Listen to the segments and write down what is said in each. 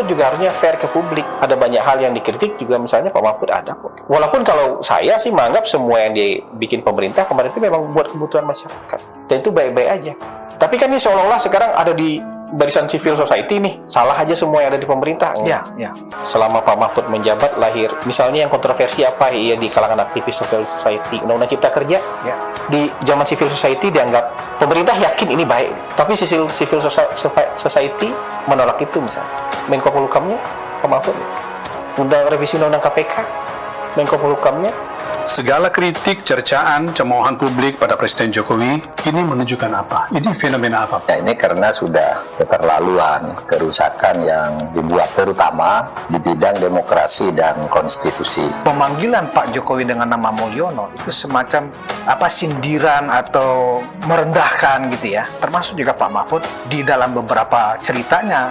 Mahfud juga harusnya fair ke publik. Ada banyak hal yang dikritik juga, misalnya Pak Mahfud ada kok. Walaupun kalau saya sih menganggap semua yang dibikin pemerintah kemarin itu memang buat kebutuhan masyarakat, dan itu baik-baik aja. Tapi kan ini seolah-olah sekarang ada di barisan civil society nih, salah aja semua yang ada di pemerintah. Ya. Selama Pak Mahfud menjabat lahir, misalnya yang kontroversi apa ya di kalangan aktivis civil society, Undang-Undang Cipta Kerja, di zaman civil society dianggap pemerintah yakin ini baik, tapi civil society menolak itu. Misalnya Menko Polhukamnya Pak Mahfud, revisi Undang-Undang KPK, Menko Polhukamnya. Segala kritik, cercaan, cemoohan publik pada Presiden Jokowi ini menunjukkan apa? Ini fenomena apa? Ya, ini karena sudah keterlaluan, kerusakan yang dibuat terutama di bidang demokrasi dan konstitusi. Pemanggilan Pak Jokowi dengan nama Mulyono itu semacam sindiran atau merendahkan gitu ya. Termasuk juga Pak Mahfud di dalam beberapa ceritanya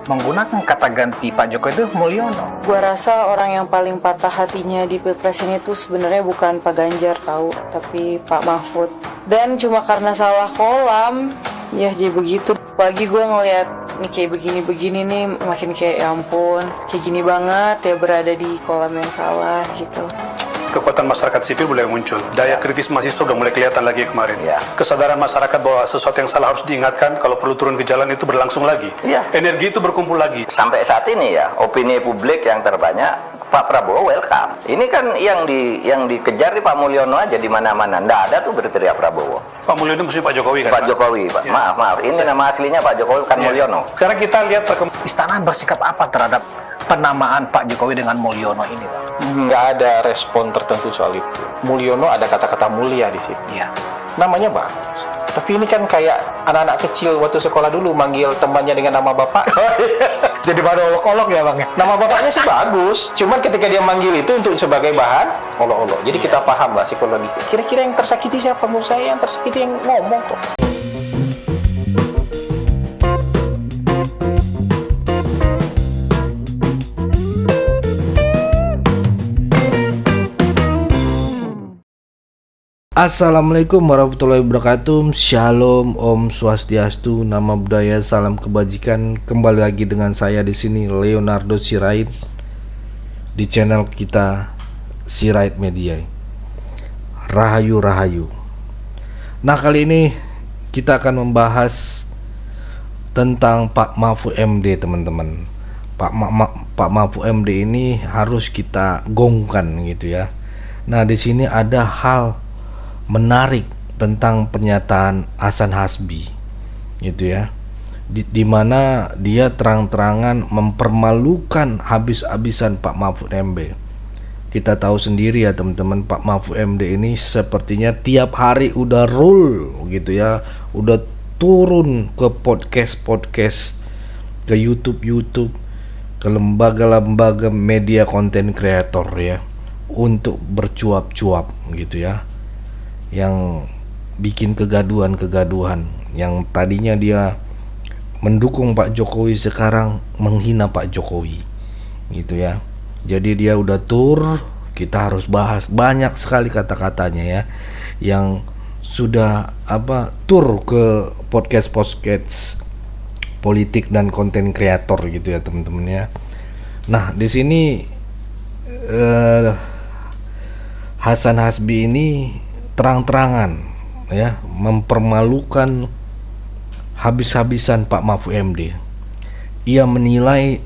menggunakan kata ganti Pak Jokowi itu Mulyono. Gua rasa orang yang paling patah hatinya di Pilpres ini tuh sebenarnya bukan Pak Ganjar tahu, tapi Pak Mahfud. Dan cuma karena salah kolam, ya jadi begitu. Pagi gue ngeliat nih kayak begini-begini nih, makin kayak ya ampun, kayak gini banget ya berada di kolam yang salah gitu. Kekuatan masyarakat sipil mulai muncul. Daya kritis mahasiswa sudah mulai kelihatan lagi kemarin. Ya. Kesadaran masyarakat bahwa sesuatu yang salah harus diingatkan, kalau perlu turun ke jalan itu berlangsung lagi. Ya. Energi itu berkumpul lagi. Sampai saat ini ya, opini publik yang terbanyak Pak Prabowo welcome. Ini kan yang dikejar di Pak Mulyono aja di mana-mana. Nggak ada tuh berteriak Prabowo. Pak Mulyono mesti Pak Jokowi kan? Pak Jokowi, Pak. Ya. Maaf. Ini nama aslinya Pak Jokowi, bukan Mulyono. Sekarang kita lihat Istana bersikap apa terhadap penamaan Pak Jokowi dengan Mulyono ini, Pak? Nggak ada respon tertentu soal itu. Mulyono ada kata-kata mulia di situ. Iya. Namanya bagus. Tapi ini kan kayak anak-anak kecil waktu sekolah dulu manggil temannya dengan nama bapak. Jadi baru olok-olok ya, Bang? Nama bapaknya sih bagus, cuman ketika dia manggil itu untuk sebagai bahan olok-olok. Jadi kita paham lah psikologisnya. Kira-kira yang tersakiti siapa? Menurut saya yang tersakiti yang ngomong kok. Assalamualaikum warahmatullahi wabarakatuh. Shalom, Om Swastiastu, Nama Budaya, Salam Kebajikan. Kembali lagi dengan saya di sini Leonardo Sirait di channel kita Sirait Media. Rahayu. Nah, kali ini kita akan membahas tentang Pak Mahfud MD, teman-teman. Pak Mahfud MD ini harus kita gongkan gitu ya. Nah, di sini ada hal menarik tentang pernyataan Hasan Hasbi gitu ya, di mana dia terang-terangan mempermalukan habis-habisan Pak Mahfud MD. Kita tahu sendiri ya teman-teman, Pak Mahfud MD ini sepertinya tiap hari udah rule gitu ya, udah turun ke podcast, ke YouTube, ke lembaga-lembaga media konten kreator ya, untuk bercuap-cuap gitu ya, yang bikin kegaduhan yang tadinya dia mendukung Pak Jokowi sekarang menghina Pak Jokowi gitu ya. Jadi dia udah tur, kita harus bahas banyak sekali kata-katanya ya, yang sudah tur ke podcast politik dan konten kreator gitu ya teman-teman ya. Nah, di sini Hasan Hasbi ini terang-terangan ya mempermalukan habis-habisan Pak Mahfud MD. Ia menilai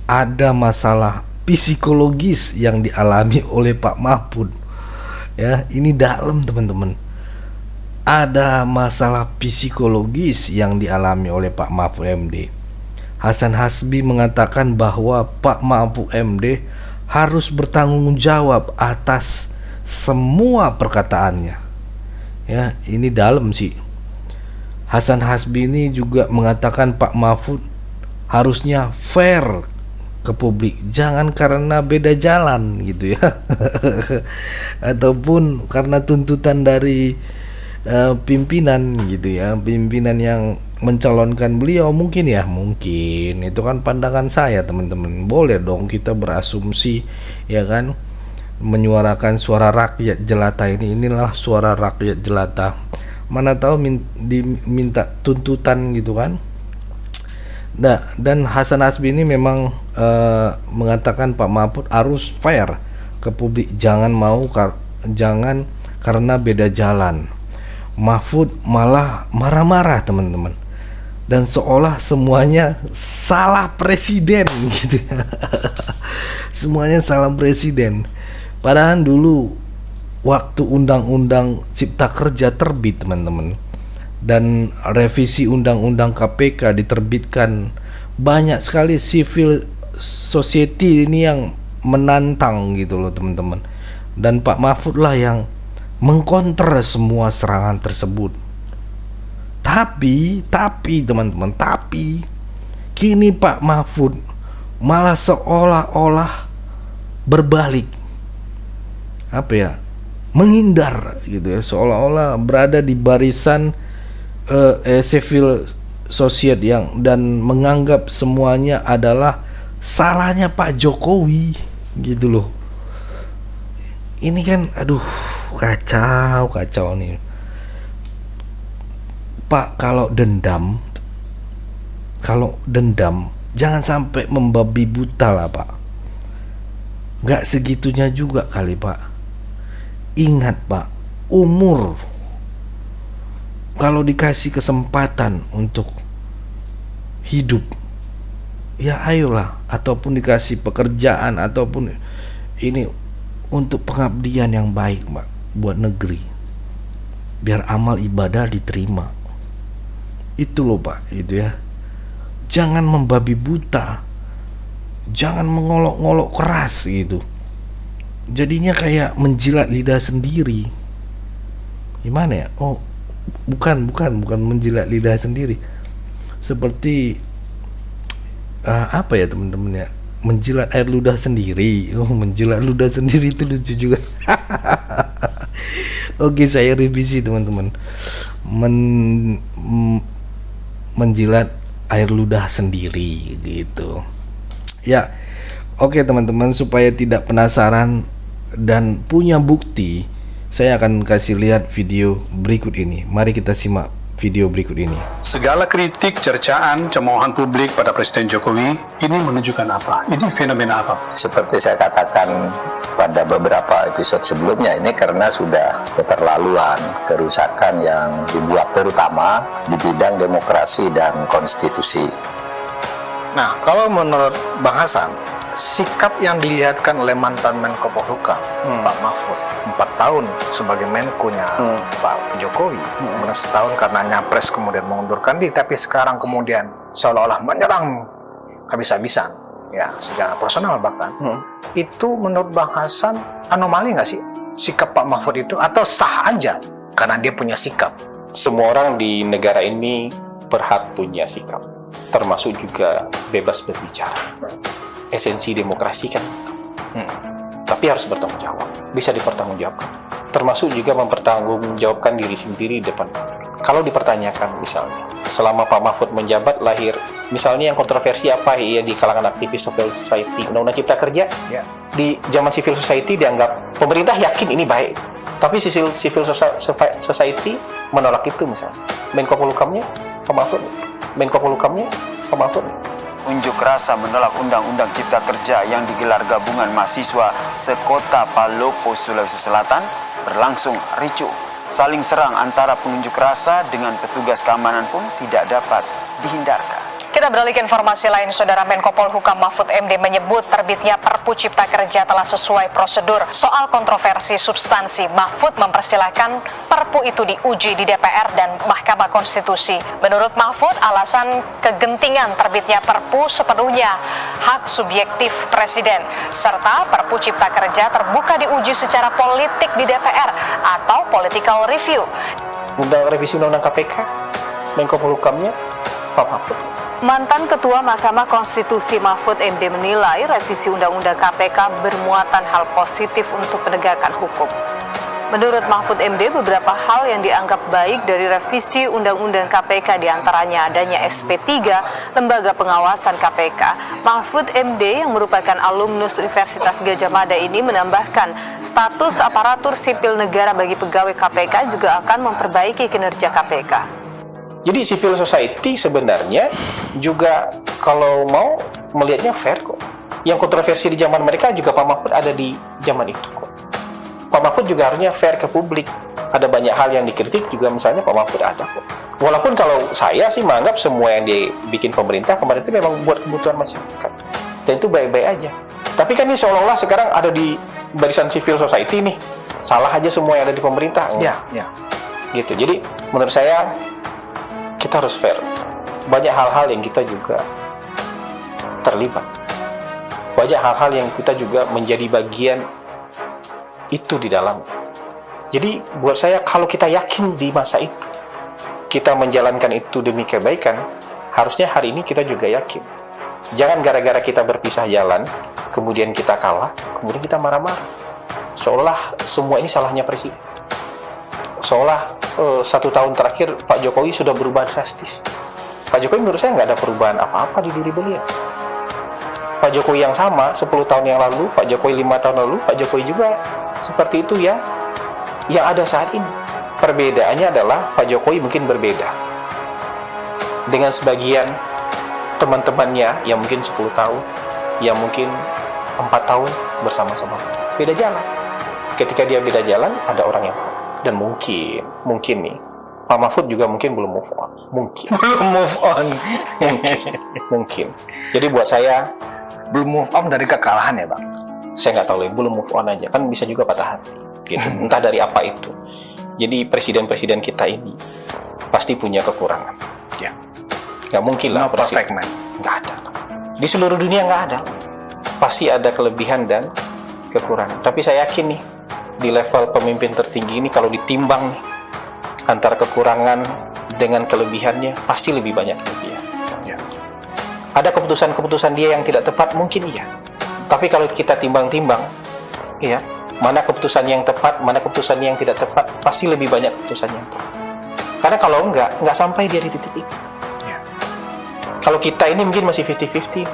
ada masalah psikologis yang dialami oleh Pak Mahfud. Ya, ini dalam teman-teman. Ada masalah psikologis yang dialami oleh Pak Mahfud MD. Hasan Hasbi mengatakan bahwa Pak Mahfud MD harus bertanggung jawab atas semua perkataannya. Ya, ini dalam sih. Hasan Hasbi ini juga mengatakan Pak Mahfud harusnya fair ke publik, jangan karena beda jalan gitu ya. Ataupun karena tuntutan dari pimpinan gitu ya, pimpinan yang mencalonkan beliau mungkin itu kan pandangan saya teman-teman. Boleh dong kita berasumsi ya kan, menyuarakan suara rakyat jelata inilah suara rakyat jelata. Mana tahu diminta tuntutan gitu kan. Nah, dan Hasan Hasbi ini memang mengatakan Pak Mahfud harus fair ke publik, jangan karena beda jalan. Mahfud malah marah-marah teman-teman, dan seolah semuanya salah presiden gitu. Semuanya salah presiden. Padahal dulu waktu Undang-Undang Cipta Kerja terbit teman-teman, dan revisi Undang-Undang KPK diterbitkan, banyak sekali civil society ini yang menantang gitu loh teman-teman, dan Pak Mahfud lah yang mengkonter semua serangan tersebut. Tapi teman-teman, kini Pak Mahfud malah seolah-olah berbalik, menghindar gitu ya, seolah-olah berada di barisan civil society dan menganggap semuanya adalah salahnya Pak Jokowi gitu loh. Ini kan aduh kacau nih Pak. Kalau dendam jangan sampai membabi buta lah Pak. Gak segitunya juga kali Pak. Ingat Pak, umur kalau dikasih kesempatan untuk hidup, ya ayolah, ataupun dikasih pekerjaan, ataupun ini untuk pengabdian yang baik Pak, buat negeri, biar amal ibadah diterima. Itu loh Pak, gitu ya. Jangan membabi buta, jangan mengolok-ngolok keras gitu. Jadinya kayak menjilat lidah sendiri. Gimana ya? Oh, bukan menjilat lidah sendiri. Seperti apa ya teman-teman ya? Menjilat air ludah sendiri. Oh, menjilat ludah sendiri itu lucu juga. Oke, saya revisi teman-teman. Menjilat air ludah sendiri gitu. Ya. Oke teman-teman, supaya tidak penasaran dan punya bukti, saya akan kasih lihat video berikut ini. Mari kita simak video berikut ini. Segala kritik, cercaan, cemoohan publik pada Presiden Jokowi ini menunjukkan apa? Ini fenomena apa? Seperti saya katakan pada beberapa episode sebelumnya, ini karena sudah keterlaluan kerusakan yang dibuat terutama di bidang demokrasi dan konstitusi. Nah, kalau menurut Bang Hasan, sikap yang dilihatkan oleh mantan Menko Polhukam Pak Mahfud 4 tahun sebagai Menko-nya Pak Jokowi, kemudian setahun karena nyapres kemudian mengundurkan diri, tapi sekarang kemudian seolah-olah menyerang habis-habisan, ya secara personal bahkan, itu menurut Bang Hasan anomali nggak sih sikap Pak Mahfud itu, atau sah aja karena dia punya sikap? Semua orang di negara ini berhak punya sikap, termasuk juga bebas berbicara. Esensi demokrasi kan, tapi harus bertanggung jawab, bisa dipertanggungjawabkan, termasuk juga mempertanggungjawabkan diri sendiri di depan. Kalau dipertanyakan misalnya, selama Pak Mahfud menjabat lahir, misalnya yang kontroversi apa ya di kalangan aktivis civil society, Undang-Undang Cipta Kerja, di zaman civil society dianggap pemerintah yakin ini baik, tapi civil society menolak itu misalnya. Menko Polhukamnya Pak Mahfud, Menko Polhukamnya Pak Mahfud. Unjuk rasa menolak Undang-Undang Cipta Kerja yang digelar gabungan mahasiswa sekota Palopo, Sulawesi Selatan berlangsung ricuh. Saling serang antara pengunjuk rasa dengan petugas keamanan pun tidak dapat dihindarkan. Kita beralih ke informasi lain, Saudara. Menko Polhukam Mahfud MD menyebut terbitnya Perpu Cipta Kerja telah sesuai prosedur. Soal kontroversi substansi, Mahfud mempersilahkan Perpu itu diuji di DPR dan Mahkamah Konstitusi. Menurut Mahfud, alasan kegentingan terbitnya Perpu sepenuhnya hak subjektif Presiden, serta Perpu Cipta Kerja terbuka diuji secara politik di DPR atau political review. Revisi Undang-Undang KPK, Menko Polhukamnya Pak Mahfud. Mantan Ketua Mahkamah Konstitusi Mahfud MD menilai revisi Undang-Undang KPK bermuatan hal positif untuk penegakan hukum. Menurut Mahfud MD, beberapa hal yang dianggap baik dari revisi Undang-Undang KPK diantaranya adanya SP3, Lembaga Pengawasan KPK. Mahfud MD yang merupakan alumnus Universitas Gadjah Mada ini menambahkan status aparatur sipil negara bagi pegawai KPK juga akan memperbaiki kinerja KPK. Jadi civil society sebenarnya juga kalau mau melihatnya fair kok. Yang kontroversi di zaman mereka juga Pak Mahfud ada di zaman itu kok. Pak Mahfud juga harusnya fair ke publik. Ada banyak hal yang dikritik juga misalnya Pak Mahfud ada kok. Walaupun kalau saya sih menganggap semua yang dibikin pemerintah kemarin itu memang buat kebutuhan masyarakat. Dan itu baik-baik aja. Tapi kan ini seolah-olah sekarang ada di barisan civil society nih. Salah aja semua yang ada di pemerintah. Ya. Gitu. Jadi menurut saya kita harus fair. Banyak hal-hal yang kita juga terlibat. Banyak hal-hal yang kita juga menjadi bagian itu di dalam. Jadi buat saya kalau kita yakin di masa itu kita menjalankan itu demi kebaikan, harusnya hari ini kita juga yakin. Jangan gara-gara kita berpisah jalan, kemudian kita kalah, kemudian kita marah-marah. Seolah semua ini salahnya presiden. Seolah 1 tahun terakhir Pak Jokowi sudah berubah drastis. Pak Jokowi menurut saya nggak ada perubahan apa-apa di diri beliau. Pak Jokowi yang sama 10 tahun yang lalu, Pak Jokowi 5 tahun lalu, Pak Jokowi juga seperti itu ya. Yang ada saat ini. Perbedaannya adalah Pak Jokowi mungkin berbeda dengan sebagian teman-temannya yang mungkin 10 tahun, yang mungkin 4 tahun bersama-sama. Beda jalan. Ketika dia beda jalan, ada orang yang dan mungkin nih Pak Mahfud juga mungkin belum move on. Belum move on. Mungkin. Jadi buat saya Belum move on dari kekalahan ya, Bang? saya nggak tahu, belum move on aja. Kan bisa juga patah hati. Gitu. Entah dari apa itu. Jadi presiden-presiden kita ini pasti punya kekurangan. Ya. Nggak mungkin lah. No perfect man. Nggak ada. Di seluruh dunia nggak ada. Pasti ada kelebihan dan kekurangan. Tapi saya yakin nih, di level pemimpin tertinggi ini kalau ditimbang nih, antara kekurangan dengan kelebihannya, pasti lebih banyak kelebihan. Ya. Ada keputusan-keputusan dia yang tidak tepat, mungkin iya. Tapi kalau kita timbang-timbang, ya, mana keputusan yang tepat, mana keputusan yang tidak tepat, pasti lebih banyak keputusan yang tepat. Karena kalau nggak sampai dia di titik itu. Ya. Kalau kita ini mungkin masih 50-50.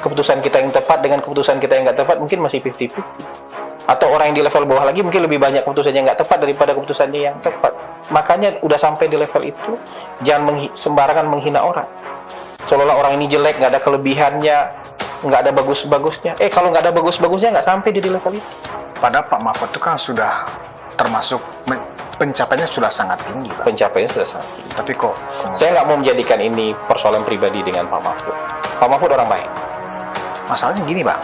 Keputusan kita yang tepat dengan keputusan kita yang nggak tepat mungkin masih 50-50. Atau orang yang di level bawah lagi mungkin lebih banyak keputusan yang nggak tepat daripada keputusannya yang tepat. Makanya udah sampai di level itu, jangan sembarangan menghina orang. Seolah-olah orang ini jelek, nggak ada kelebihannya, nggak ada bagus-bagusnya. Kalau nggak ada bagus-bagusnya, nggak sampai dia di level itu. Padahal Pak Mahfud itu kan sudah termasuk pencapaiannya sudah sangat tinggi, Pak. Pencapaiannya sudah sangat tinggi. Tapi kok Saya nggak mau menjadikan ini persoalan pribadi dengan Pak Mahfud. Pak Mahfud orang baik. masalahnya gini, Bang.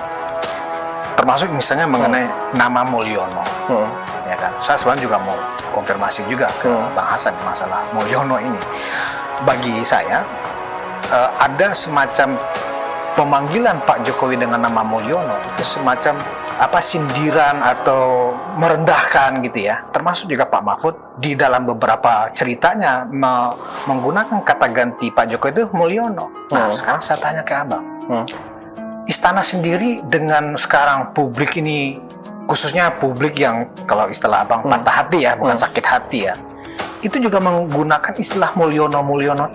Termasuk misalnya mengenai nama Mulyono. Ya kan? Saya sebenarnya juga mau konfirmasi juga ke Bang Hasan masalah Mulyono ini. Bagi saya ada semacam pemanggilan Pak Jokowi dengan nama Mulyono itu semacam sindiran atau merendahkan gitu ya. Termasuk juga Pak Mahfud di dalam beberapa ceritanya menggunakan kata ganti Pak Jokowi itu Mulyono. Nah, sekarang saya tanya ke Abang. Istana sendiri dengan sekarang publik ini, khususnya publik yang kalau istilah Abang patah hati ya, bukan sakit hati ya, itu juga menggunakan istilah Mulyono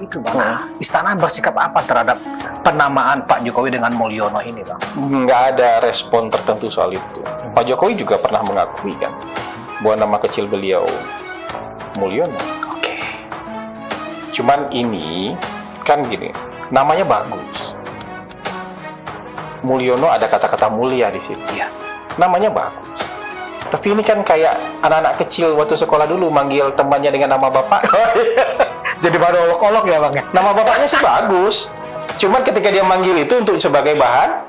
itu, Bang. Nah, Istana bersikap apa terhadap penamaan Pak Jokowi dengan Mulyono ini, Bang? Nggak ada respon tertentu soal itu. Pak Jokowi juga pernah mengakui kan bahwa nama kecil beliau Mulyono. Oke. Cuman ini kan gini, namanya bagus. Mulyono ada kata-kata mulia di situ. Ya. Namanya bagus. Tapi ini kan kayak anak-anak kecil waktu sekolah dulu manggil temannya dengan nama bapak. Jadi pada olok-olok ya, Bang? Nama bapaknya sih bagus. Cuman ketika dia manggil itu untuk sebagai bahan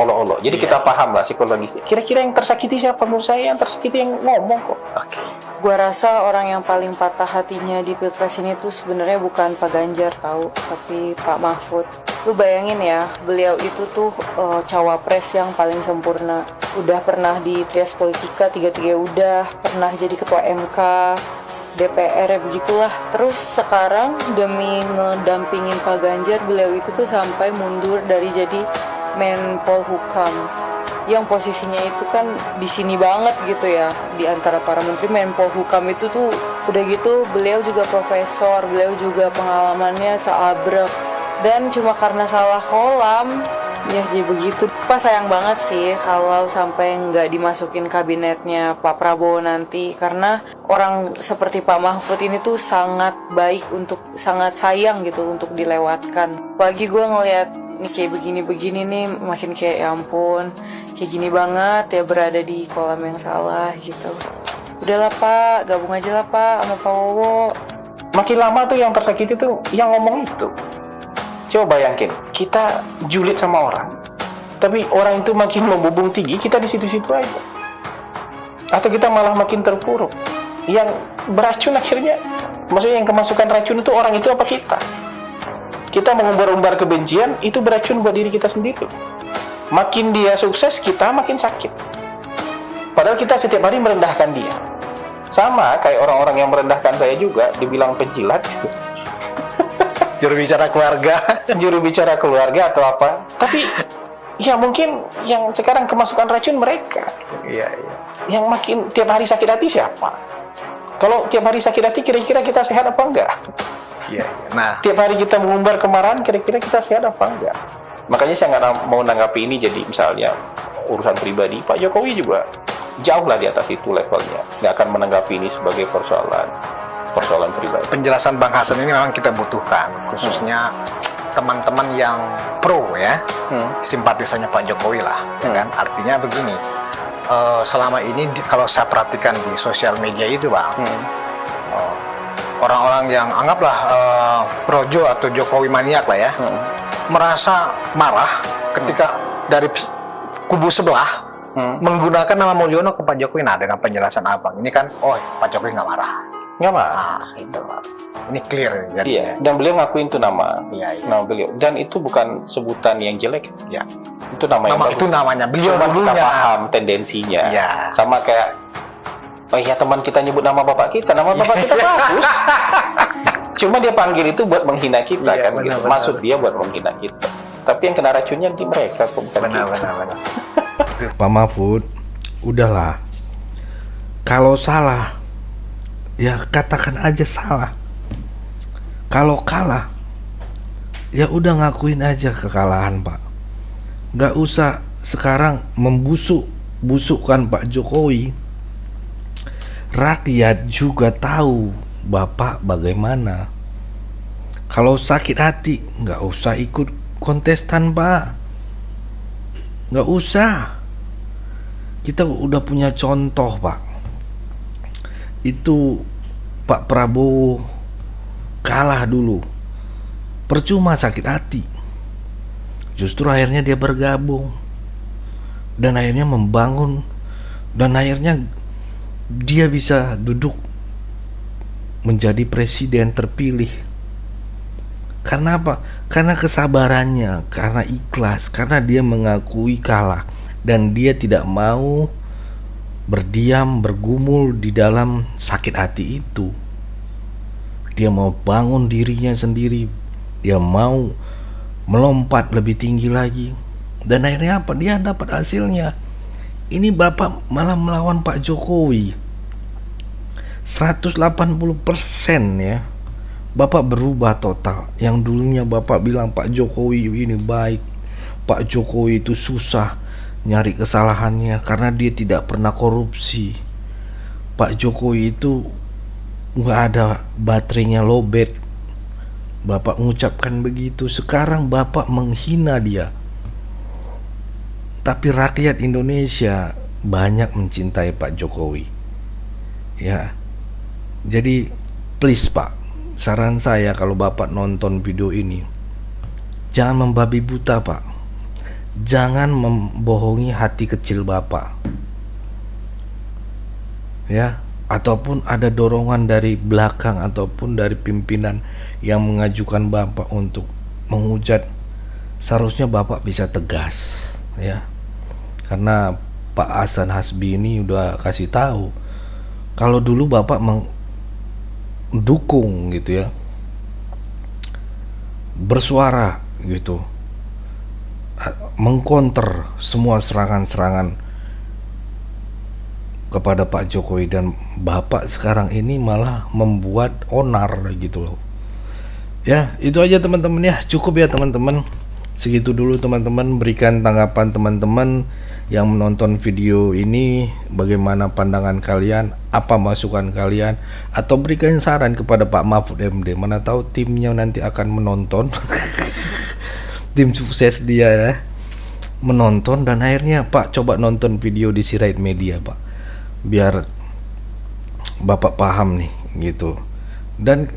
olok-olok. Jadi kita paham lah psikologisnya. Kira-kira yang tersakiti siapa? Menurut saya yang tersakiti yang ngomong kok. Oke. Gua rasa orang yang paling patah hatinya di Pilpres ini tuh sebenarnya bukan Pak Ganjar tahu, tapi Pak Mahfud. Lu bayangin ya, beliau itu tuh cawapres yang paling sempurna. Udah pernah di Trias Politika, 3-3 udah, pernah jadi ketua MK, DPR ya begitulah. Terus sekarang demi ngedampingin Pak Ganjar, beliau itu tuh sampai mundur dari jadi Menpol Hukam. Yang posisinya itu kan di sini banget gitu ya, di antara para menteri. Menpol Hukam itu tuh udah gitu beliau juga profesor, beliau juga pengalamannya seabrek. Dan cuma karena salah kolam, Ya jadi begitu. Pak sayang banget sih kalau sampai nggak dimasukin kabinetnya Pak Prabowo nanti, karena orang seperti Pak Mahfud ini tuh sangat baik sangat sayang gitu untuk dilewatkan. Apalagi gue ngeliat nih kayak begini-begini nih, makin kayak ya ampun, kayak gini banget ya berada di kolam yang salah gitu. Udahlah Pak, gabung aja lah Pak sama Pak Wowo. Makin lama tuh yang tersakiti tuh yang ngomong itu. Coba bayangin, kita julid sama orang, tapi orang itu makin membubung tinggi, kita di situ-situ aja. Atau kita malah makin terpuruk. Yang beracun akhirnya, maksudnya yang kemasukan racun itu orang itu apa kita? Kita mengumbar-umbar kebencian, itu beracun buat diri kita sendiri. Makin dia sukses, kita makin sakit. Padahal kita setiap hari merendahkan dia. Sama kayak orang-orang yang merendahkan saya juga, dibilang penjilat gitu. Juru bicara keluarga. Juru bicara keluarga atau apa. Tapi ya mungkin yang sekarang kemasukan racun mereka. Iya. Yang makin tiap hari sakit hati siapa? Kalau tiap hari sakit hati, kira-kira kita sehat apa enggak? Iya. Nah, Tiap hari kita mengumbar kemarahan, kira-kira kita sehat apa enggak? Makanya saya nggak mau nanggapi ini jadi misalnya urusan pribadi. Pak Jokowi juga jauh lah di atas itu levelnya. Nggak akan menanggapi ini sebagai persoalan pribadi. penjelasan Bang Hasan ini memang kita butuhkan, khususnya teman-teman yang pro ya, simpatisannya Pak Jokowi lah, ya kan? Artinya begini, selama ini kalau saya perhatikan di sosial media itu Bang, orang-orang yang anggaplah projo atau Jokowi maniak lah ya, merasa marah ketika dari kubu sebelah menggunakan nama Mulyono ke Pak Jokowi. Nah, dengan penjelasan Abang ini kan, oh Pak Jokowi nggak marah. Nggak marah. Itu ini clear jadi. Iya, dan beliau ngakuin itu nama. Iya. Nama beliau. Dan itu bukan sebutan yang jelek. Ya. Itu nama yang bagus. Itu namanya beliau Cuma kita dulunya. paham tendensinya. Iya. Sama kayak, oh iya teman kita nyebut nama bapak kita. Nama bapak kita bagus. Cuma dia panggil itu buat menghina kita Iya, kan. benar, Gitu. benar. Maksud dia buat menghina kita. Tapi yang kena racunnya di mereka, bukan kita. Benar. Pak Mahfud, udahlah. Kalau salah, ya katakan aja salah. Kalau kalah, ya udah ngakuin aja kekalahan Pak. Gak usah sekarang membusukkan Pak Jokowi. Rakyat juga tahu Bapak bagaimana. Kalau sakit hati, gak usah ikut kontestan Pak. Gak usah. Kita udah punya contoh Pak. Itu Pak Prabowo kalah dulu, percuma sakit hati, justru akhirnya dia bergabung dan akhirnya membangun dan akhirnya dia bisa duduk menjadi presiden terpilih. Karena apa? Karena kesabarannya, karena ikhlas, karena dia mengakui kalah dan dia tidak mau berdiam, bergumul di dalam sakit hati itu. Dia mau bangun dirinya sendiri, dia mau melompat lebih tinggi lagi, dan akhirnya apa? Dia dapat hasilnya. Ini Bapak malah melawan Pak Jokowi 180% ya. Bapak berubah total. Yang dulunya Bapak bilang Pak Jokowi ini baik, Pak Jokowi itu susah nyari kesalahannya karena dia tidak pernah korupsi. Pak Jokowi itu nggak ada baterainya lowbat. Bapak mengucapkan begitu. Sekarang Bapak menghina dia. Tapi rakyat Indonesia banyak mencintai Pak Jokowi. Ya. Jadi please Pak, saran saya kalau Bapak nonton video ini, jangan membabi buta Pak. Jangan membohongi hati kecil Bapak. Ya, ataupun ada dorongan dari belakang ataupun dari pimpinan yang mengajukan Bapak untuk menghujat, seharusnya Bapak bisa tegas ya. Karena Pak Hasan Hasbi ini udah kasih tahu kalau dulu Bapak mendukung gitu ya, bersuara gitu, mengkonter semua serangan-serangan kepada Pak Jokowi, dan Bapak sekarang ini malah membuat onar gitu loh. Ya, itu aja teman-teman ya. Cukup ya teman-teman. Segitu dulu teman-teman, berikan tanggapan teman-teman yang menonton video ini, bagaimana pandangan kalian, apa masukan kalian, atau berikan saran kepada Pak Mahfud MD. Mana tahu timnya nanti akan menonton tim sukses dia ya, menonton, dan akhirnya Pak coba nonton video di Sirait Media Pak, biar Bapak paham nih gitu. Dan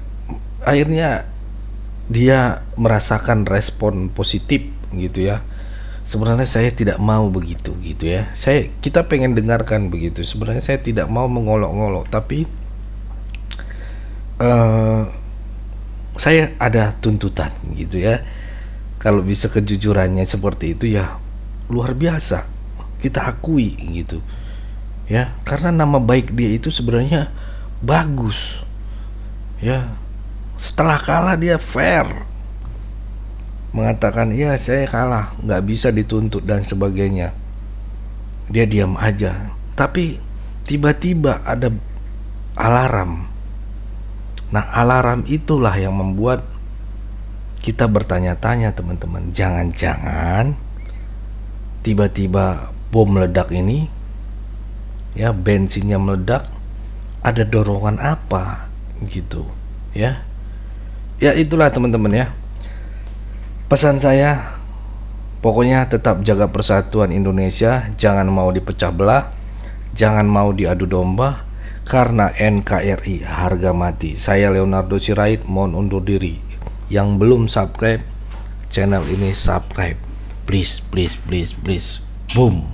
akhirnya dia merasakan respon positif gitu ya. Sebenarnya saya tidak mau begitu gitu ya. Kita pengen dengarkan begitu. Sebenarnya saya tidak mau mengolok-olok, tapi saya ada tuntutan gitu ya. Kalau bisa kejujurannya seperti itu ya luar biasa, kita akui gitu ya, karena nama baik dia itu sebenarnya bagus ya. Setelah kalah dia fair, mengatakan ya saya kalah, nggak bisa dituntut dan sebagainya. Dia diam aja, tapi tiba-tiba ada alarm. Nah, alarm itulah yang membuat kita bertanya-tanya teman-teman, jangan-jangan tiba-tiba bom meledak ini ya, bensinnya meledak, ada dorongan apa gitu ya. Ya itulah teman-teman ya, pesan saya, pokoknya tetap jaga persatuan Indonesia, jangan mau dipecah belah, jangan mau diadu domba, karena NKRI harga mati. Saya Leonardo Sirait mohon undur diri. Yang belum subscribe channel ini, subscribe please, please, please, please. Boom.